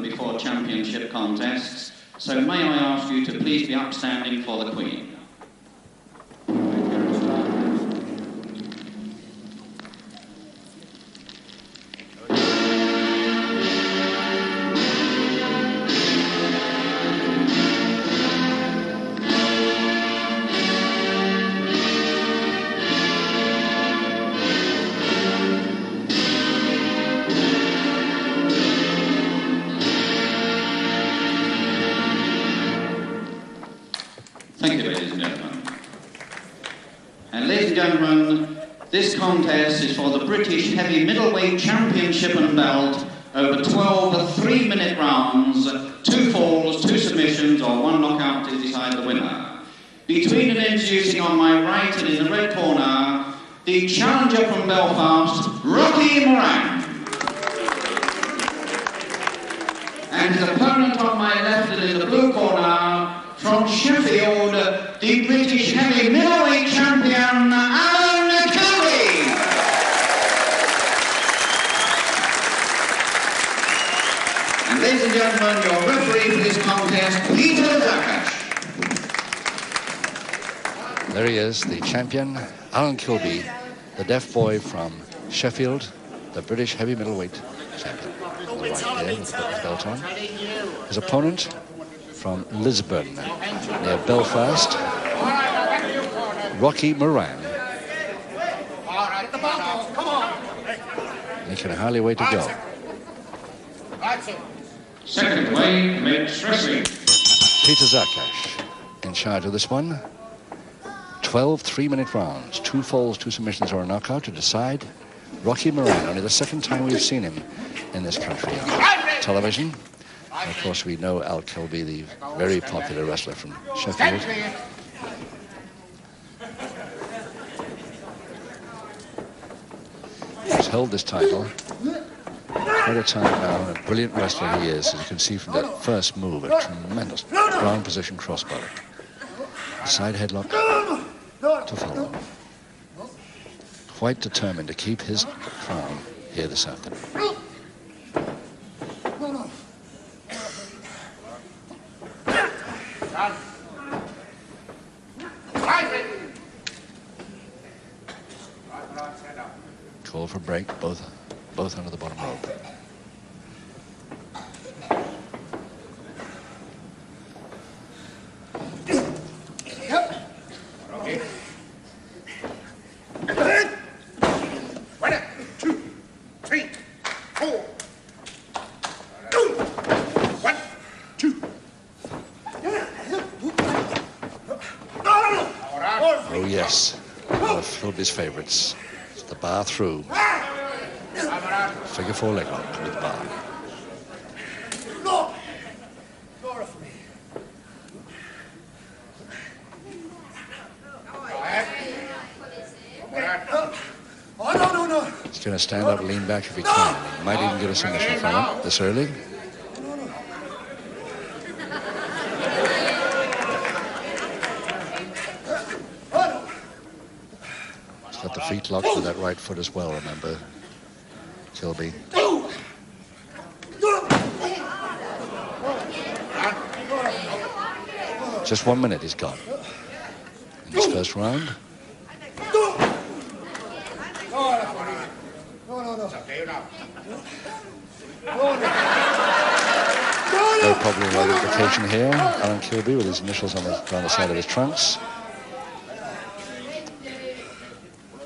before championship contests, so may I ask you to please be upstanding for the Queen. Thank you, ladies and gentlemen. And ladies and gentlemen, this contest is for the British Heavy Middleweight Championship and Belt over 12 3-minute rounds, 2 falls, 2 submissions, or 1 knockout to decide the winner. Between and introducing on my right and in the red corner, the challenger from Belfast, Rocky Moran. And his opponent on my left and in the blue corner, from Sheffield, the British Heavy Middleweight Champion, Alan Kilby. And ladies and gentlemen, your referee for this contest, Peter Zakash. There he is, the champion, Alan Kilby, the deaf boy from Sheffield, the British Heavy Middleweight Champion. Right there, with the belt on. His opponent, from Lisburn, near Belfast, Rocky Moran. He can hardly wait to go. Second way, mixed wrestling. Peter Zakash in charge of this one. 12 3-minute rounds, 2 falls, 2 submissions, or a knockout to decide. Rocky Moran, only the second time we've seen him in this country on television. Of course, we know Al Kilby, the very popular wrestler from Sheffield. He's held this title quite a time now, and a brilliant wrestler he is, as you can see from that first move, a tremendous ground position crossbar. Side headlock to follow. Quite determined to keep his crown here this afternoon. Call for break, both under the bottom rope. Oh yes, one of Kilby's favorites. It's the bar through. Figure 4 leg lock with bar. He's going to stand up and lean back if he can. He might even get a submission from him this early. He's got the feet locked with that right foot as well, remember, Kilby. Just 1 minute he's got in this first round. No problem with identification here. Alan Kilby with his initials on the side of his trunks.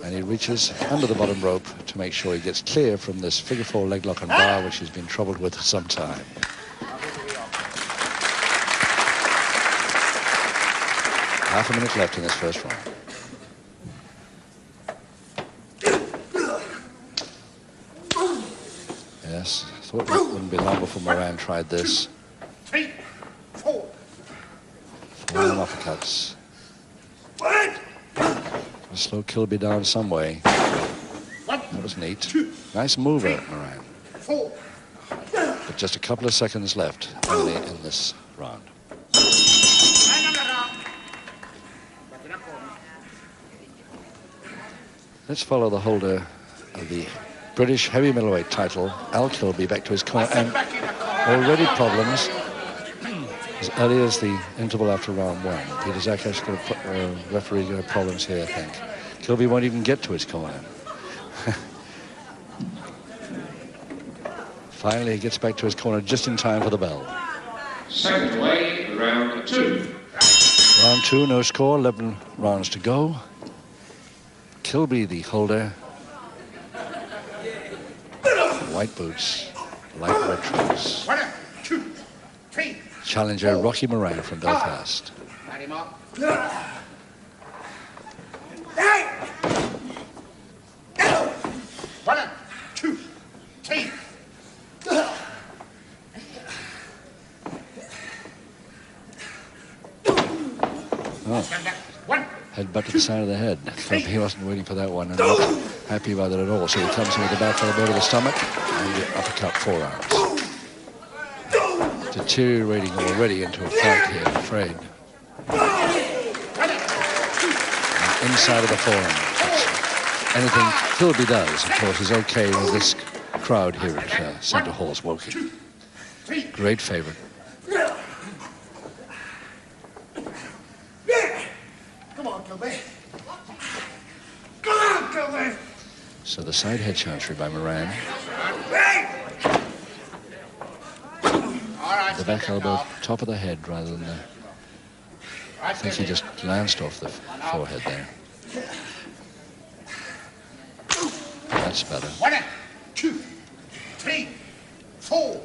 And he reaches under the bottom rope to make sure he gets clear from this figure 4 leg lock and bar, which he's been troubled with for some time. Half a minute left in this first round. Yes, thought it wouldn't be long before Moran tried this. 3, 4. 4 uppercuts. Slow Kilby down some way. That was neat. Nice mover, Moran. 4. But just a couple of seconds left only in this round. Let's follow the holder of the British heavy middleweight title, Al Kilby, back to his corner. And Already problems as early as the interval after round one. Peter Zakash got referee got problems here, I think. Kilby won't even get to his corner. Finally, he gets back to his corner just in time for the bell. Second away, round 2. Round 2, no score, 11 rounds to go. Kilby, the holder. White boots, light retros. 1, 2, 3. Challenger Rocky Moran from Belfast. Light him up. 1, 2, 3. Oh, headbutt to the side of the head. He wasn't waiting for that one and not happy about it at all. So he comes in with the back elbow to the stomach and the uppercut forearms. Deteriorating already into a fight here, I'm afraid. And inside of the forearm. Anything Kilby does, of course, is okay with this crowd here at Centre Hall's Woking. Great favorite. Come on, Kilby. Come on, Kilby. So the side head chancery by Moran. The back elbow, top of the head rather than the... I think he just glanced off the forehead there. That's better. 1, 2, 3, 4,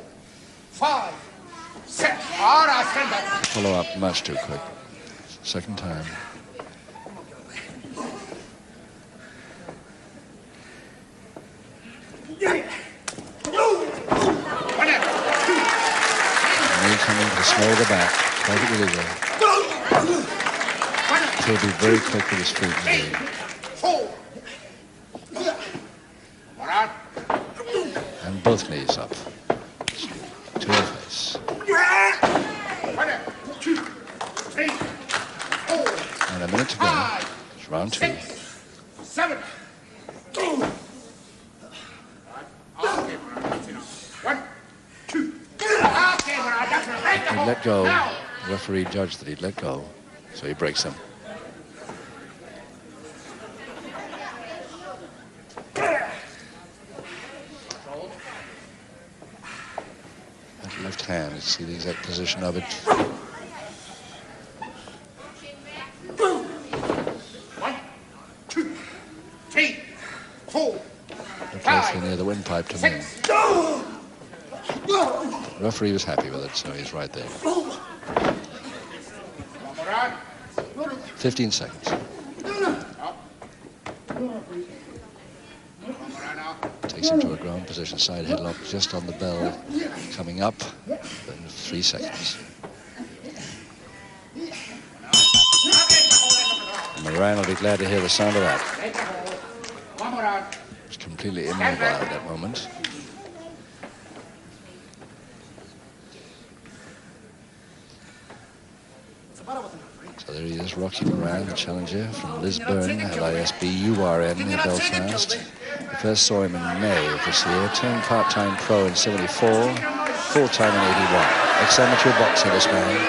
5, 6. All right, stand up. Follow up much too quick. Second time. Coming to smell the back, perfectly legal. He'll be very quick with his feet indeed. 4. And both knees up. To the face. 1, 2, 3, 4. And a minute to go. It's round 2. 7. 1, 2. He let go. The referee judged that he'd let go, so he breaks him. That left hand, you see the exact position of it. 1, 2, 3, 4. Closely near the windpipe to me. The referee was happy with it, so he's right there. 15 seconds. Takes him to a ground position, side headlock just on the bell, coming up in 3 seconds. Moran will be glad to hear the sound of that. He's completely immobile at that moment. So there he is, Rocky Moran, the challenger from Lisburn, LISB-URN in Belfast. We first saw him in May of this year, turned part-time pro in 74, full-time in 81. Ex-amateur boxer, this man.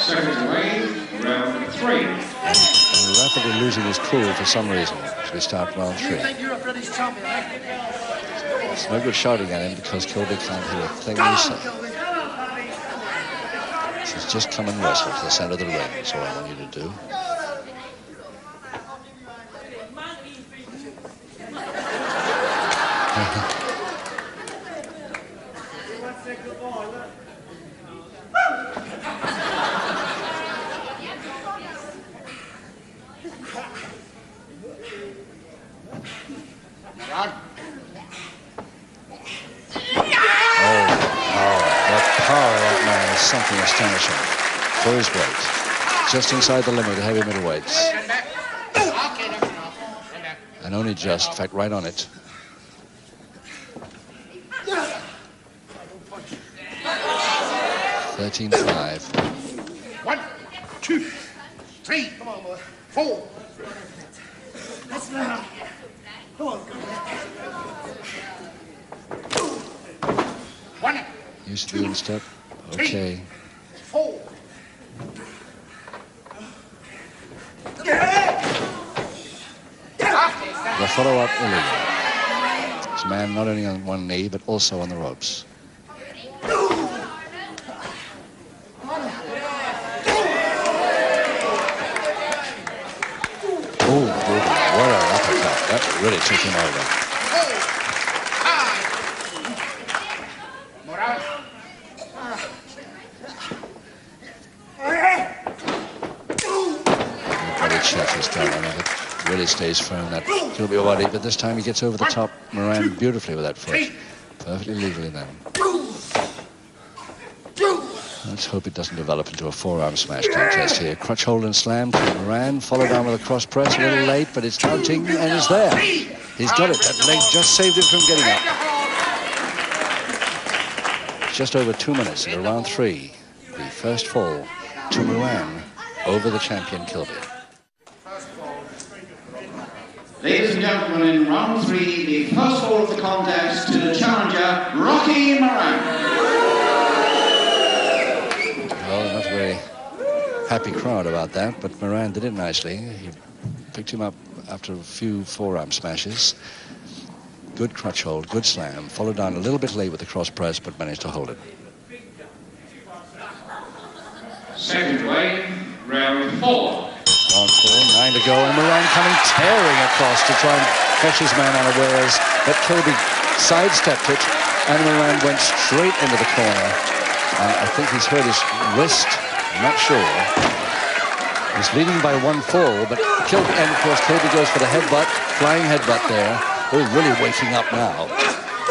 Second away, round 3. And rapidly losing his cool for some reason as we start round 3. It's no good shouting at him because Kilby can't hear a thing he says. He's just come and wrestle to the center of the ring. That's all I want you to do. Something astonishing for his weight. Just inside the limit of the heavy middleweights. And only just, in fact, right on it. $13.5. 1, 2, 3. Come on, boy. 4. That's now. Come on, 1, Use the instep. Okay. 4. The follow-up illegal. This man not only on one knee, but also on the ropes. Oh, what an uppercut. That really took him over. Body check this time. I mean, it really stays firm, that Kilby body, but this time he gets over the top. Moran beautifully with that foot. Perfectly legally then. Let's hope it doesn't develop into a forearm smash contest here. Crutch hold and slam to Moran, followed down with a cross press. A little late, but it's mounting and it's there. He's got it. That leg just saved him from getting up. Just over 2 minutes into round 3. The first fall to Moran over the champion Kilby. Ladies and gentlemen, in round 3, the first fall of the contest to the challenger, Rocky Moran. Well, not a very happy crowd about that, but Moran did it nicely. He picked him up after a few forearm smashes. Good crutch hold, good slam. Followed down a little bit late with the cross press, but managed to hold it. Second way, round 4. Round 4, 9 to go, and Moran coming tearing across to try and catch his man unawares, but Kilby sidestepped it, and Moran went straight into the corner. And I think he's hurt his wrist, I'm not sure. He's leading by 1 fall, but Kilby, and of course Kilby goes for the headbutt, flying headbutt there. Oh, really waking up now.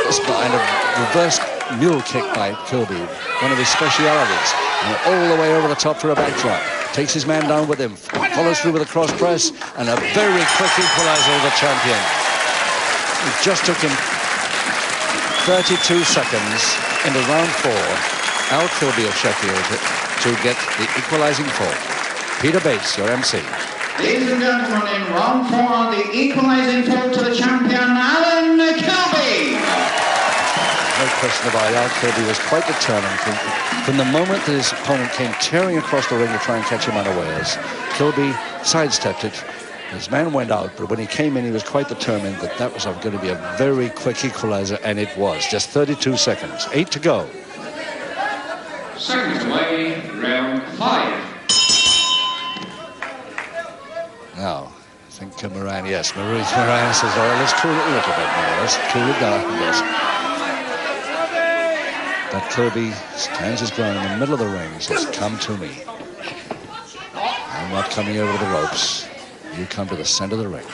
This kind of reverse mule kick by Kilby, one of his specialities. And all the way over the top for a backdrop. Takes his man down with him, follows through with a cross press, and a very quick equalizer of the champion. It just took him 32 seconds into round 4. Al Kilby of Sheffield to get the equalizing fall. Peter Bates, your MC. Ladies and gentlemen, in round 4, the equalizing fall to the champion, Alan Kilby. No question about it. Al Kilby was quite determined from the moment that his opponent came tearing across the ring to try and catch him unawares. Kilby sidestepped it. His man went out, but when he came in, he was quite determined that that was going to be a very quick equalizer, and it was. Just 32 seconds. 8 to go. Seconds away, round 5. Now, I think Moran, yes, Moran says, all right, let's cool it a little bit now. Let's cool it down a bit. But Kilby stands his ground in the middle of the ring and says, come to me. I'm not coming over the ropes. You come to the center of the ring.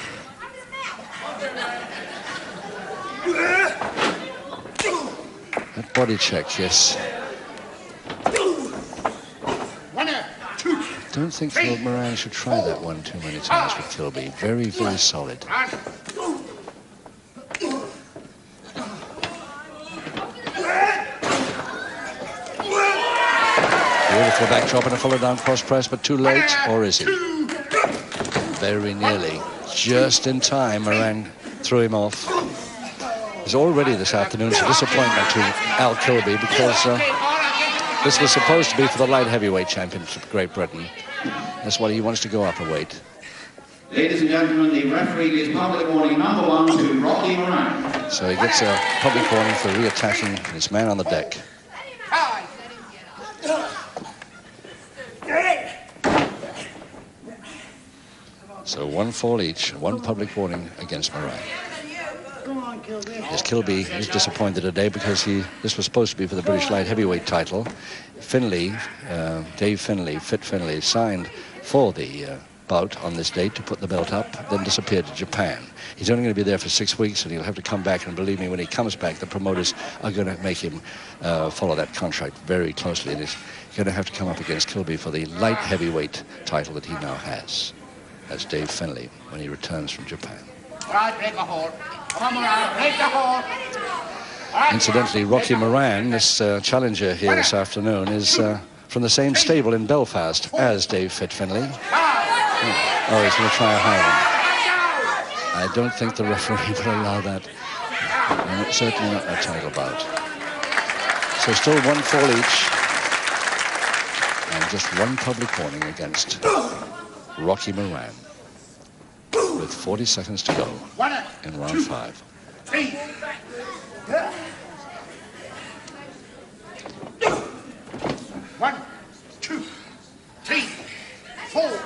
That body check, yes. I don't think Philip Moran should try that one too many times with Kilby. Very, very solid. Beautiful backdrop and a follow down cross press, but too late, or is he? Very nearly. Just in time, Moran threw him off. It's already this afternoon's a disappointment to Al Kilby because this was supposed to be for the light heavyweight championship of Great Britain. That's why he wants to go up a weight. Ladies and gentlemen, the referee gives public warning number 1 to Rocky Moran. So he gets a public warning for reattacking his man on the deck. So 1 fall each, 1 public warning against Moran. Yes, Kilby is disappointed today because this was supposed to be for the British light heavyweight title. Finlay, Dave Finlay, Fit Finlay, signed for the bout on this date to put the belt up, then disappeared to Japan. He's only going to be there for 6 weeks, and he'll have to come back, and believe me, when he comes back, the promoters are going to make him follow that contract very closely, and he's going to have to come up against Kilby for the light heavyweight title that he now has. That's Dave Finlay when he returns from Japan. Incidentally, Rocky Moran, this challenger here this afternoon, is from the same stable in Belfast as Dave Fit Finlay. Oh, he's going to try a high one. I don't think the referee will allow that. Certainly not a title bout. So still 1 fall each. And just 1 public warning against Rocky Moran. With 40 seconds to go in round 5. 3. 1, 2, 3, 4.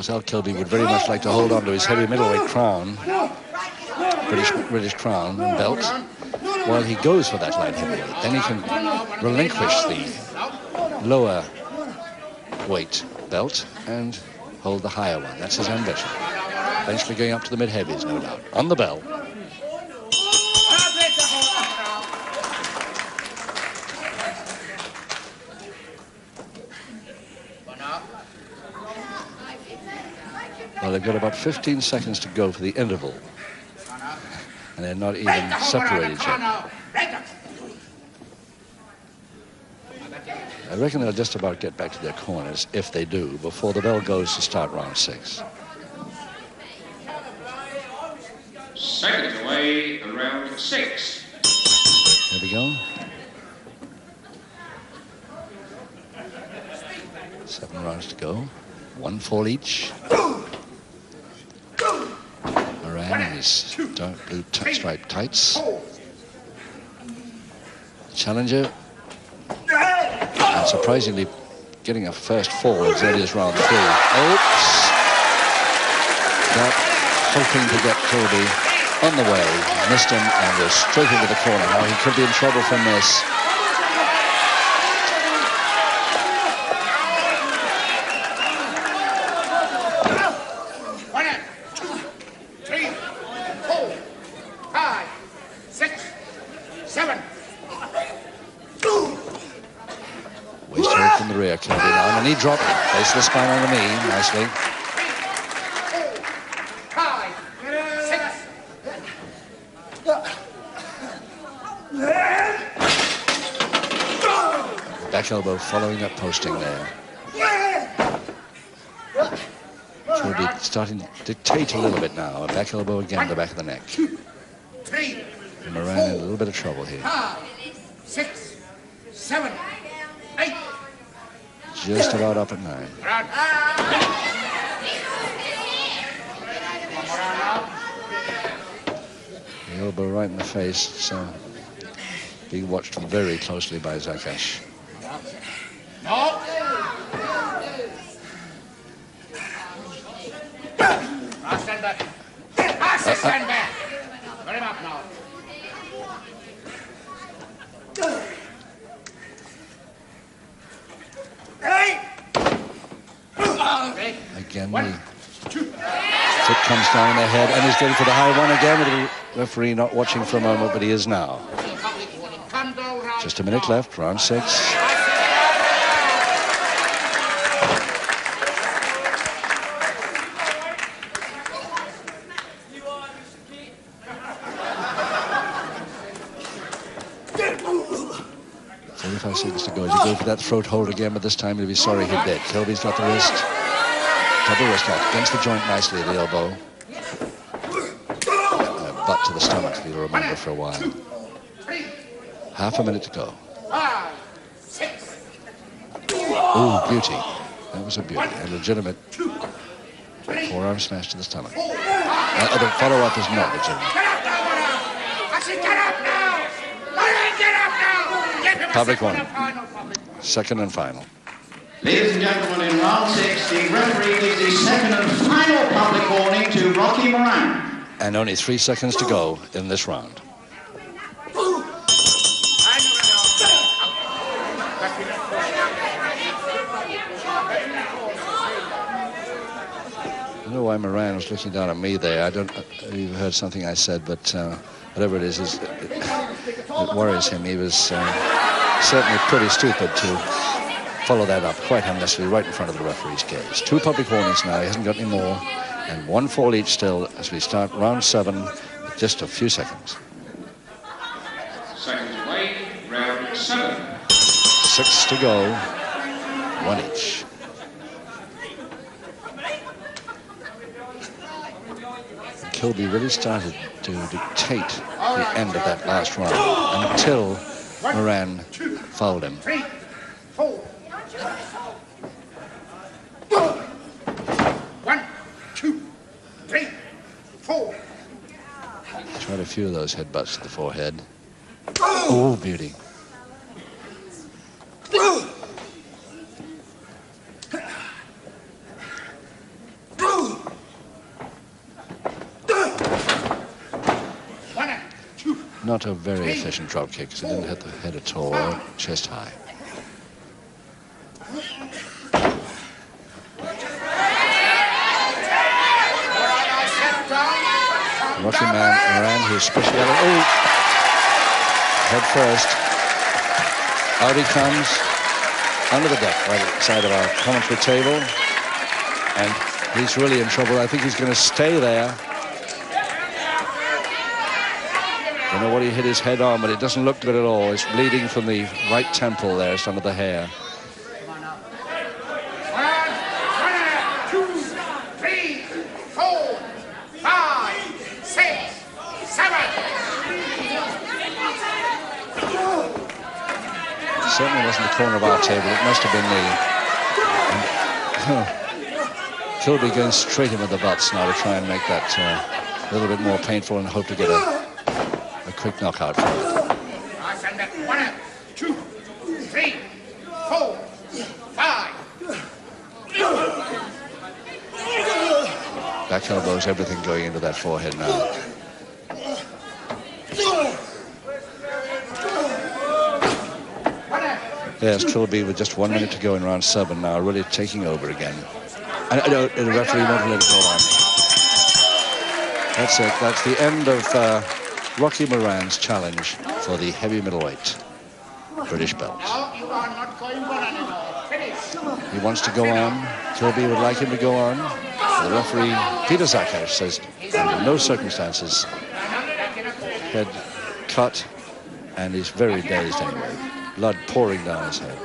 Al Kilby would very much like to hold on to his heavy middleweight crown, British crown and belt, while he goes for that light heavyweight. Then he can relinquish the lower weight belt and hold the higher one. That's his ambition. Eventually going up to the mid-heavies, no doubt. On the bell. Well, they've got about 15 seconds to go for the interval. And they're not even separated yet. I reckon they'll just about get back to their corners, if they do, before the bell goes to start round 6. Seconds away, round 6. There we go. 7 rounds to go. 1 fall each. Moran in his dark blue striped tights. Challenger. And surprisingly, getting a first fall as early as round 3. Oops! That hoping to get Kilby on the way. Missed him and was straight into the corner. Now he could be in trouble from this. Kilby now, and a knee drop, base of the spine on the knee, nicely. 5, 6. Back elbow following that posting there. Which will be starting to dictate a little bit now. A back elbow again, the back of the neck. 2, 3, and Moran in a little bit of trouble here. 5, 6, 7, 8. Just about up at 9. The elbow right in the face, so being watched very closely by Zakash. No. Stand back. Stand back. Put him up now. Again, the foot comes down on their head, and he's going for the high one again, with the referee not watching for a moment, but he is now. Just a minute left, round 6. Seconds to go. As he goes for that throat hold again, but this time he'll be sorry he did. Kilby's got the wrist. Double wrist lock against the joint nicely, the elbow. Butt to the stomach, you'll remember for a while. Half a minute to go. Ooh, beauty. That was a beauty. A legitimate forearm smash to the stomach. The follow-up is not legitimate. Public warning. Second and final. Ladies and gentlemen, in round 6, the referee gives the second and final public warning to Rocky Moran. And only 3 seconds to go in this round. I don't know why Moran was looking down at me there. I don't know if you heard something I said, but whatever it is, it worries him. He was certainly pretty stupid to follow that up quite unnecessarily right in front of the referee's gaze. 2 public warnings now. He hasn't got any more. And 1 fall each still as we start round 7 with just a few seconds. Seconds away, round 7. 6 to go. 1 each. Kilby really started to dictate the end of that last round until Moran fouled him. 3, 4. 1, 2, 3, 4. Tried a few of those headbutts to the forehead. Oh, beauty. Not a very efficient drop kick because it didn't hit the head at all, chest high. Rocky Moran, his speciality. Oh! Head first. Out he comes. Under the deck, right at the side of our commentary table. And he's really in trouble. I think he's going to stay there. Don't know what he hit his head on, but it doesn't look good at all. It's bleeding from the right temple there. It's under the hair. 1, 2, 3, 4, 5, 6, 7. It certainly wasn't the corner of our table. It must have been the... Kilby going straight in with the butts now to try and make that a little bit more painful and hope to get a quick knockout from it. 1, 2, 3, 4, 5. Back elbows, everything going into that forehead now. Yes, Kilby with just 1 minute to go in round 7 now, really taking over again. And the referee won't let it go on. That's it. That's the end of Rocky Moran's challenge for the heavy middleweight British belt. Now you are not going on anymore. Finish. He wants to go on. Kilby would like him to go on. The referee, Peter Zakash, says under no circumstances. Head cut, and he's very dazed anyway. Blood pouring down his head.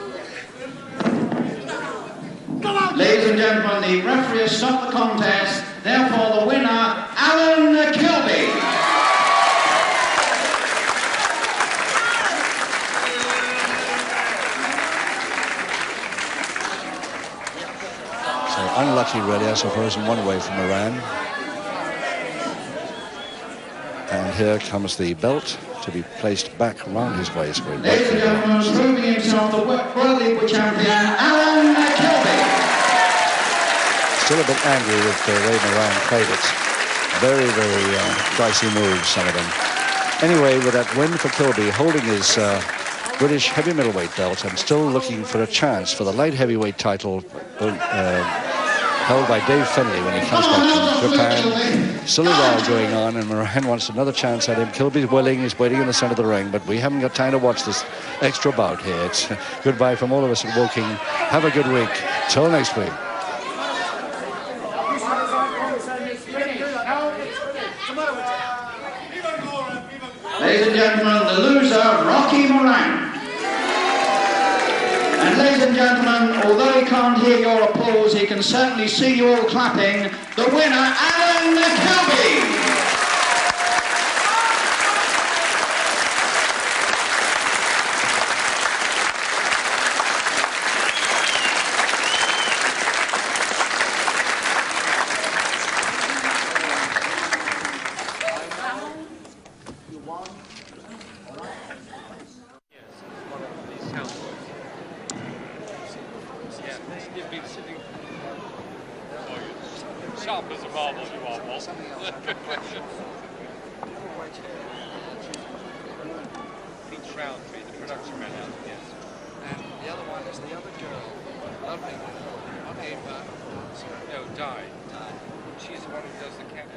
Ladies and gentlemen, the referee has stopped the contest. Therefore, the winner, Alan Kilby. So unlucky, really, I suppose, in one way for Moran. And here comes the belt to be placed back round his waist. Ladies and gentlemen, proving himself the World Heavyweight Champion, Alan Kilby. Still a bit angry with the way Moran played it. Very, very dicey moves, some of them. Anyway, with that win for Kilby, holding his British heavy middleweight belt and still looking for a chance for the light heavyweight title held by Dave Finlay when he comes back from Japan. Still a row going on, and Moran wants another chance at him. Kilby's willing, he's waiting in the center of the ring, but we haven't got time to watch this extra bout here. It's goodbye from all of us at Woking. Have a good week. Till next week. Ladies and gentlemen, the loser, Rocky Moran. And ladies and gentlemen, although he can't hear your applause, he can certainly see you all clapping. The winner, Alan Kilby. Sharp as a marble, you are, Paul. Good question. Pete Roundtree, the production manager, yes. And the other one is the other girl. Lovely girl. Okay, No, Di. She's the one who does the camera.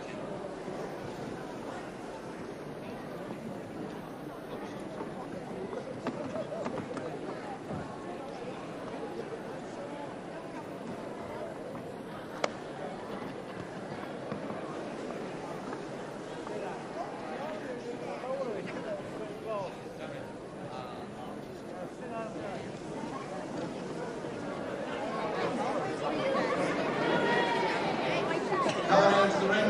Now, to the ring.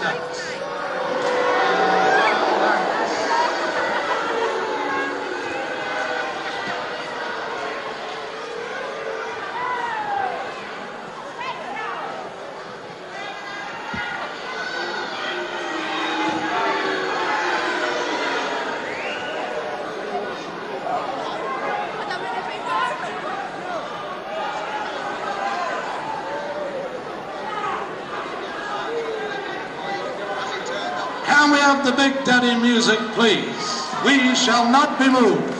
Haystacks. Can we have the Big Daddy music, please? We shall not be moved.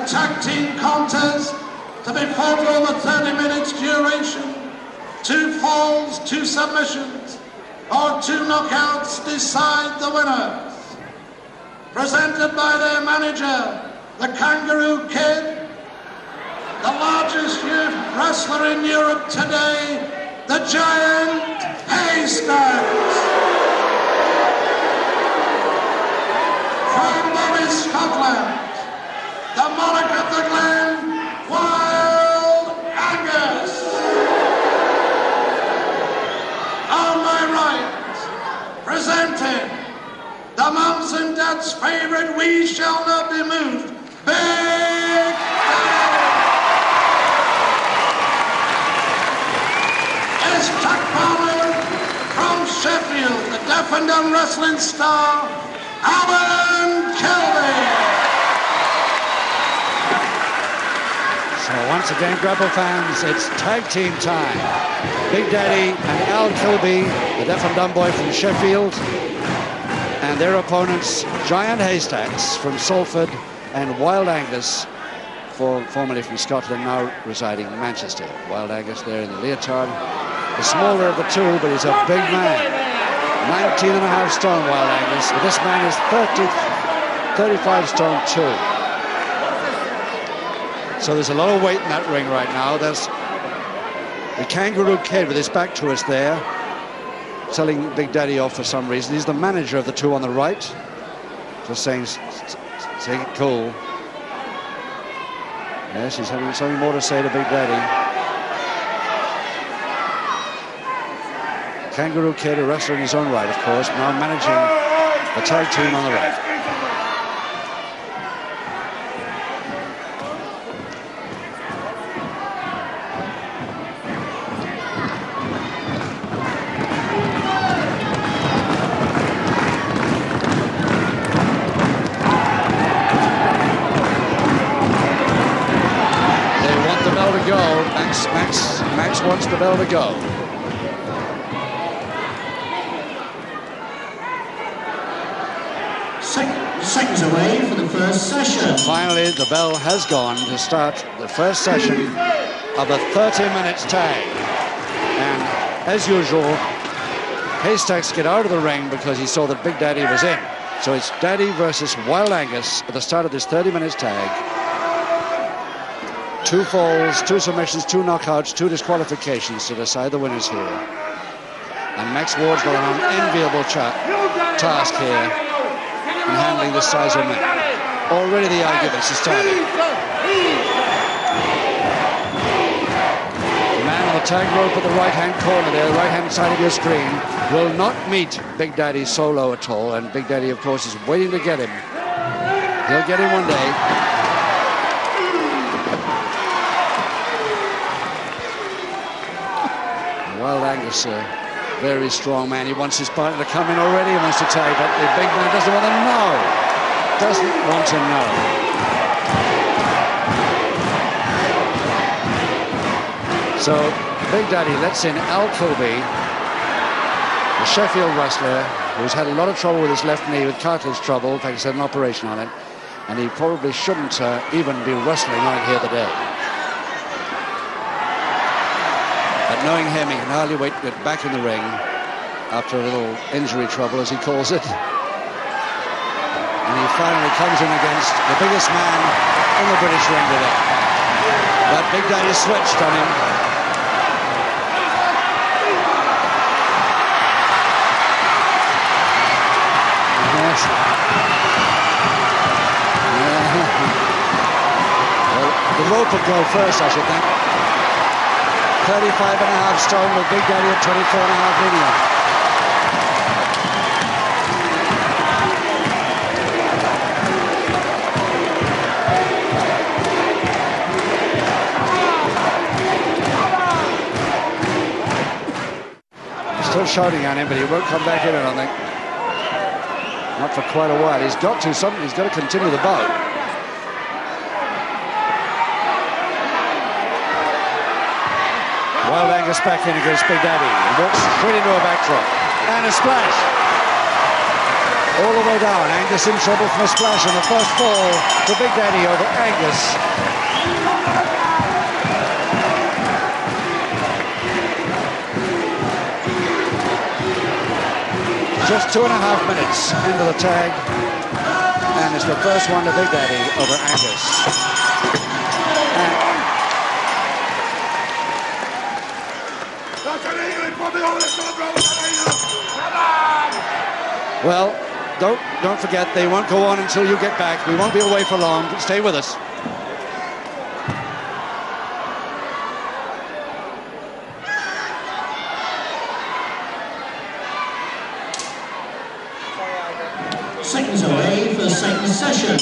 Tag team contest to be fought over 30 minutes duration. 2 falls, 2 submissions, or 2 knockouts decide the winners. Presented by their manager, the Kangaroo Kid, the largest youth wrestler in Europe today, the Giant Haystacks. From Bury, Scotland, the monarch of the Glen, Wild Angus. On my right, presenting the mums and dads' favourite, we shall not be moved, Big Daddy. It's Jack Fowler from Sheffield, the deaf and dumb wrestling star, Alan Kilby. So once again, Grapple fans, it's tag team time. Big Daddy and Al Kilby, the deaf and dumb boy from Sheffield, and their opponents, Giant Haystacks from Salford and Wild Angus formerly from Scotland, now residing in Manchester. Wild Angus there in the leotard. The smaller of the two, but he's a big man. 19.5 stone, Wild Angus. But this man is 35 stone 2. So there's a lot of weight in that ring right now. There's the Kangaroo Kid with his back to us there, telling Big Daddy off for some reason. He's the manager of the two on the right. Just saying, take it cool. Yes, he's having something more to say to Big Daddy. Kangaroo Kid, a wrestler in his own right, of course, now managing the tag team on the right. They want the bell to go. Max wants the bell to go. Seconds away for the first session. Finally, the bell has gone to start the first session of a 30-minute tag. And as usual, Haystacks get out of the ring because he saw that Big Daddy was in. So it's Daddy versus Wild Angus at the start of this 30-minute tag. 2 falls, 2 submissions, 2 knockouts, 2 disqualifications to decide the winners here. And Max Ward's got an unenviable task here in handling this size of man. Already the arguments are starting. The man on the tag rope at the right-hand corner there, the right-hand side of your screen, will not meet Big Daddy solo at all, and Big Daddy, of course, is waiting to get him. He'll get him one day. Wild Angus, very strong man. He wants his partner to come in already. He wants to tag, but the big man doesn't want to know. Doesn't want to know. So Big Daddy lets in Al Kilby, the Sheffield wrestler who's had a lot of trouble with his left knee, with cartilage trouble. In fact, he's had an operation on it, and he probably shouldn't even be wrestling on it here today. But knowing him, he can hardly wait to get back in the ring after a little injury trouble, as he calls it. And he finally comes in against the biggest man in the British ring today. But Big Daddy switched on him. Yes. Well, the rope would go first, I should think. 35.5 stone with Big Daddy at 24.5 medium. Still shouting at him, but he won't come back in, I don't think. Not for quite a while. He's got to continue the bout. Wild Angus back in against Big Daddy. He walks straight into a backdrop. And a splash. All the way down. Angus in trouble from a splash on the first fall for Big Daddy over Angus. Just 2.5 minutes into the tag. And it's the first one to Big Daddy over Angus. Well, don't forget, they won't go on until you get back. We won't be away for long. Stay with us. Seconds away for the second session.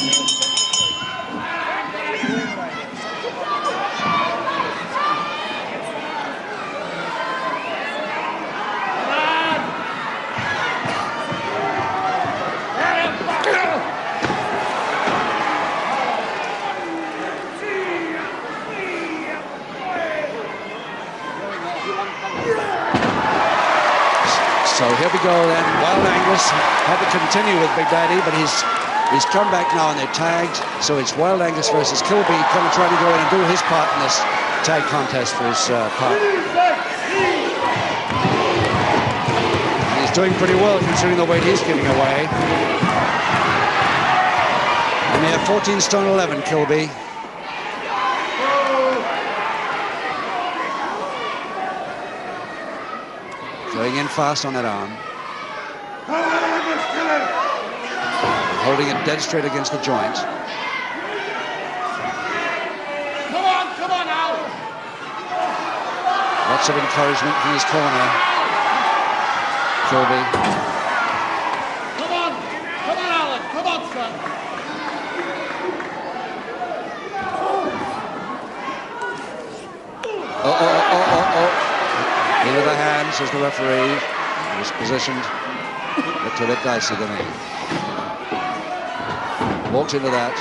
So here we go then. Wild Angus had to continue with Big Daddy, but he's He's come back now and they're tagged, so it's Wild Angus versus Kilby. Going to try to go in and do his part in this tag contest for his part. And he's doing pretty well considering the weight he's giving away. And they have 14 stone 11, Kilby. Going in fast on that arm. Holding it dead straight against the joint. Come on, Alan. Lots of encouragement from his corner. Kilby. Come on, Alan. Come on, son. Into the hand, says the referee. He was positioned. Looked a bit dicey to me. Walked into that.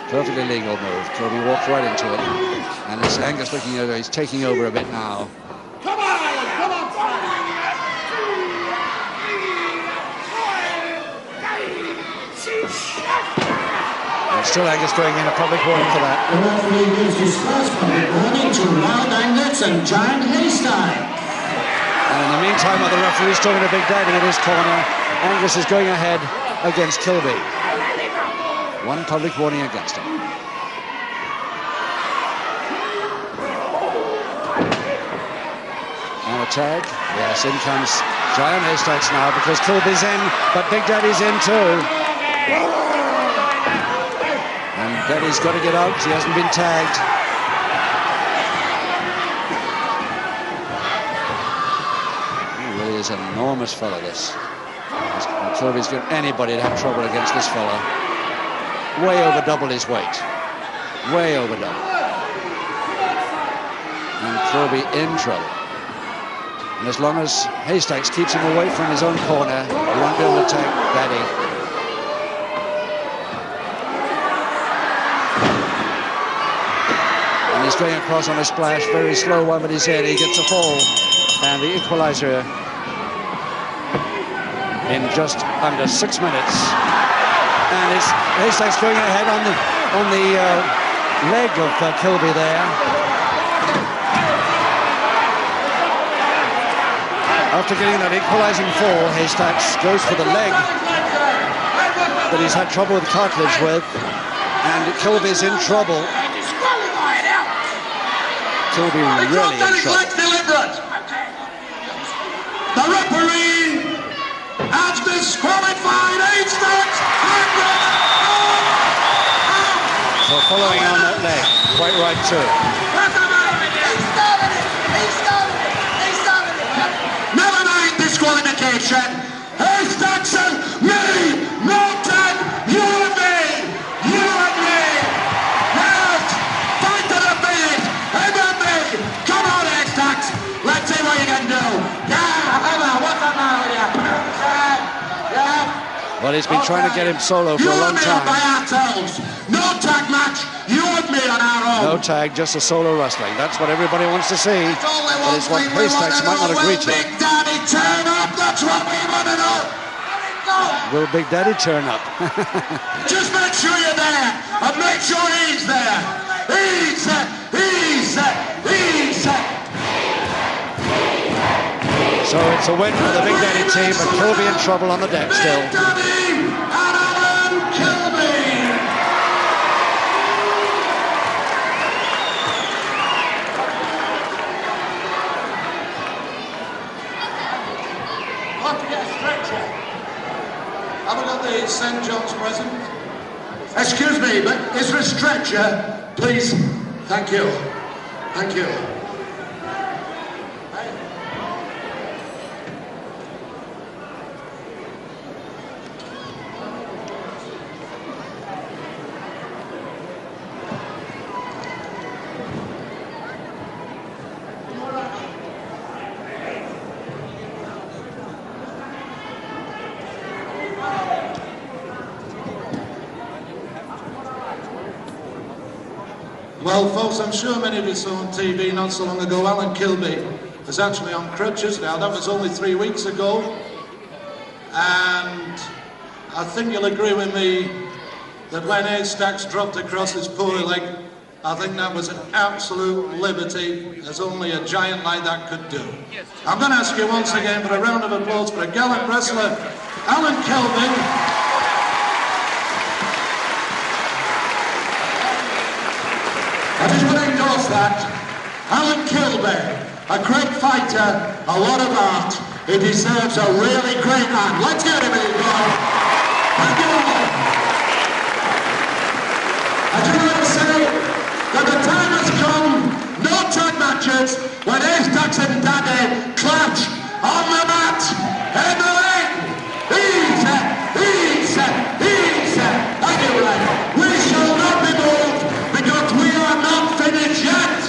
Perfectly legal move. Kilby walked right into it. And it's Angus looking over. He's taking over a bit now. Come on, Alan. Come on, son. And still Angus going in a public warning for that. The referee gives his first public warning to Wild Angus and Giant Haystack. And in the meantime, while the referee's talking to Big Daddy in his corner, Angus is going ahead against Kilby. One public warning against him. And a tag. Yes, in comes Giant Haystacks now because Kilby's in, but Big Daddy's in too. And Daddy's got to get out because he hasn't been tagged. He really is an enormous fella, this. Kilby's got anybody to have trouble against this fella. Way over double his weight. Way over double. And Kilby in trouble. And as long as Haystacks keeps him away from his own corner, he won't be able to attack Daddy. And he's going across on a splash, very slow one, but he's in. He gets a fall. And the equalizer in just under 6 minutes. And it's Haystacks going ahead on the leg of Kilby there. After getting that equalizing fall, Haystacks goes for the leg that he's had trouble with cartilage with, and Kilby's in trouble. Kilby really in trouble. The referee has disqualified Haystacks. So following on that leg, quite right too. Never mind disqualification. Haystacks and me, no tag, you and me, you and me. Yes, fight to the finish, MMA. Come on, Haystacks. Let's see what you can do. Yeah, what's the matter with you? Yeah. Well, he's been trying to get him solo for a long time. By ourselves. No tag match. You and me on our own. No tag, just a solo wrestling. That's what everybody wants to see. But it's what Haystacks might not agree to. Big Daddy turn up. That's what we want to know. Will Big Daddy turn up? Just make sure you're there, and make sure he's there. He's. So it's a win for the Big Daddy team, but Kilby in trouble on the deck still. Big Daddy and Alan Kilby. I'll have to get a stretcher. Have we got the St. John's present? Excuse me, but is there a stretcher, please? Thank you. Thank you. Well, folks, I'm sure many of you saw on TV not so long ago, Alan Kilby is actually on crutches now. That was only 3 weeks ago. And I think you'll agree with me that when Haystacks dropped across his poor leg, I think that was an absolute liberty, as only a giant like that could do. I'm going to ask you once again for a round of applause for a gallant wrestler, Alan Kelvin. I just want to endorse that. Alan Kilbey, a great fighter, a lot of art. He deserves a really great hand. Let's get him in, God. Thank you all. I just want to say that the time has come, no tag matches, when Haystacks and Daddy clash on the mat in the ring. Easy, easy, easy. Anyway, we shall not be moved because we are not finished yet.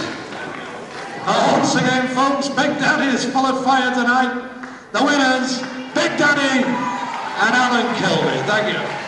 Once again, folks, Big Daddy is full of fire tonight. The winners, Big Daddy and Alan Kilby. Thank you.